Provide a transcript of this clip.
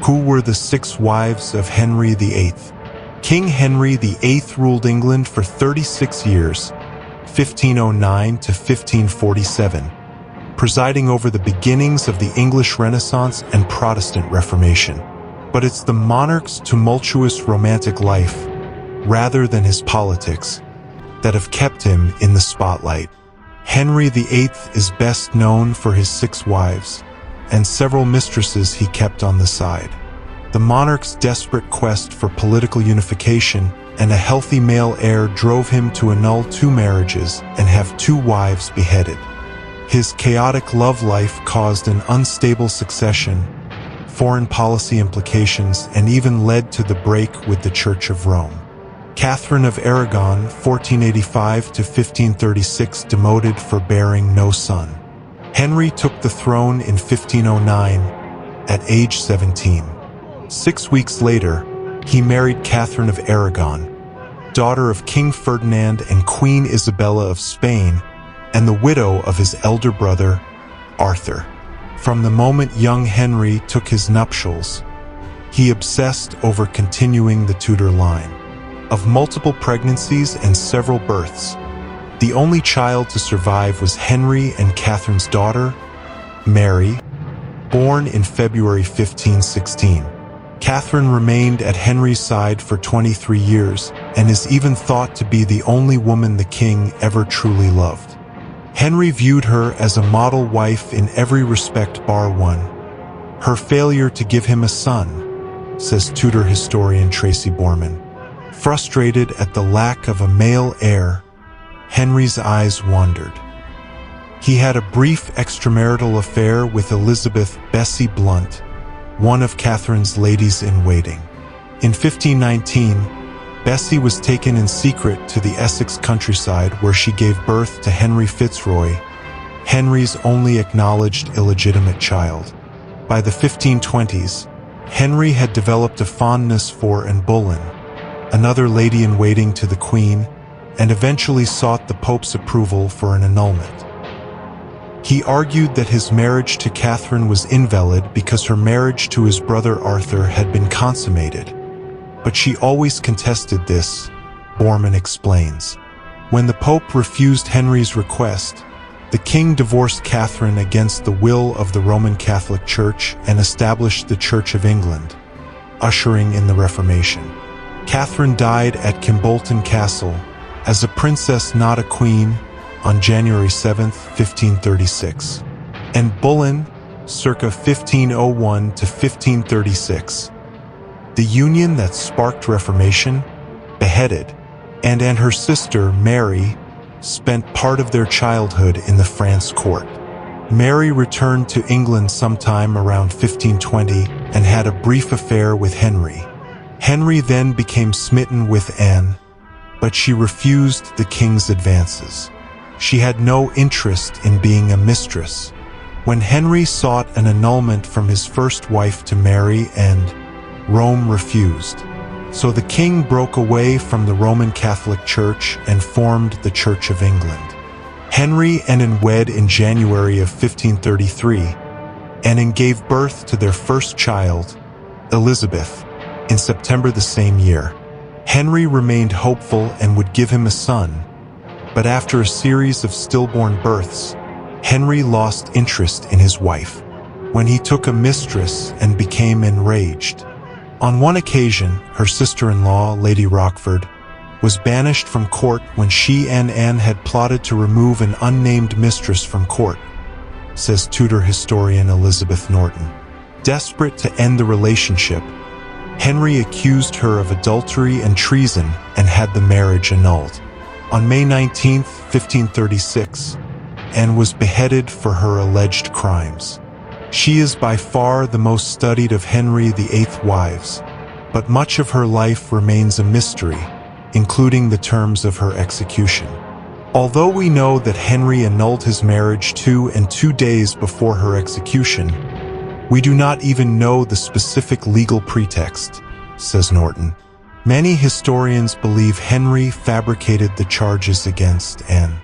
Who were the 6 wives of Henry VIII? King Henry VIII ruled England for 36 years, 1509 to 1547, presiding over the beginnings of the English Renaissance and Protestant Reformation. But it's the monarch's tumultuous romantic life, rather than his politics, that have kept him in the spotlight. Henry VIII is best known for his 6 wives, and several mistresses he kept on the side. The monarch's desperate quest for political unification and a healthy male heir drove him to annul 2 marriages and have 2 wives beheaded. His chaotic love life caused an unstable succession, foreign policy implications, and even led to the break with the Church of Rome. Catherine of Aragon, 1485 to 1536, demoted for bearing no son. Henry took the throne in 1509 at age 17. 6 weeks later, he married Catherine of Aragon, daughter of King Ferdinand and Queen Isabella of Spain, and the widow of his elder brother, Arthur. From the moment young Henry took his nuptials, he obsessed over continuing the Tudor line. Of multiple pregnancies and several births, the only child to survive was Henry and Catherine's daughter, Mary, born in February 1516. Catherine remained at Henry's side for 23 years and is even thought to be the only woman the king ever truly loved. Henry viewed her as a model wife in every respect bar one. Her failure to give him a son, says Tudor historian Tracy Borman. Frustrated at the lack of a male heir, Henry's eyes wandered. He had a brief extramarital affair with Elizabeth Bessie Blount, one of Catherine's ladies-in-waiting. In 1519, Bessie was taken in secret to the Essex countryside where she gave birth to Henry Fitzroy, Henry's only acknowledged illegitimate child. By the 1520s, Henry had developed a fondness for Anne Boleyn, another lady-in-waiting to the Queen, and eventually sought the Pope's approval for an annulment. He argued that his marriage to Catherine was invalid because her marriage to his brother Arthur had been consummated. But she always contested this, Borman explains. When the Pope refused Henry's request, the king divorced Catherine against the will of the Roman Catholic Church and established the Church of England, ushering in the Reformation. Catherine died at Kimbolton Castle as a princess, not a queen, on January 7, 1536. And Boleyn, circa 1501 to 1536. The union that sparked Reformation, beheaded, and her sister, Mary, spent part of their childhood in the France court. Mary returned to England sometime around 1520 and had a brief affair with Henry. Henry then became smitten with Anne, but she refused the king's advances. She had no interest in being a mistress. When Henry sought an annulment from his first wife to marry, and Rome refused. So the king broke away from the Roman Catholic Church and formed the Church of England. Henry and Anne wed in January of 1533, and Anne gave birth to their first child, Elizabeth, in September the same year. Henry remained hopeful and would give him a son, but after a series of stillborn births, Henry lost interest in his wife, when he took a mistress and became enraged. On one occasion, her sister-in-law, Lady Rochford, was banished from court when she and Anne had plotted to remove an unnamed mistress from court, says Tudor historian Elizabeth Norton. Desperate to end the relationship, Henry accused her of adultery and treason and had the marriage annulled. On May 19, 1536, Anne was beheaded for her alleged crimes. She is by far the most studied of Henry VIII's wives, but much of her life remains a mystery, including the terms of her execution. Although we know that Henry annulled his marriage 2 days before her execution, we do not even know the specific legal pretext, says Norton. Many historians believe Henry fabricated the charges against Anne.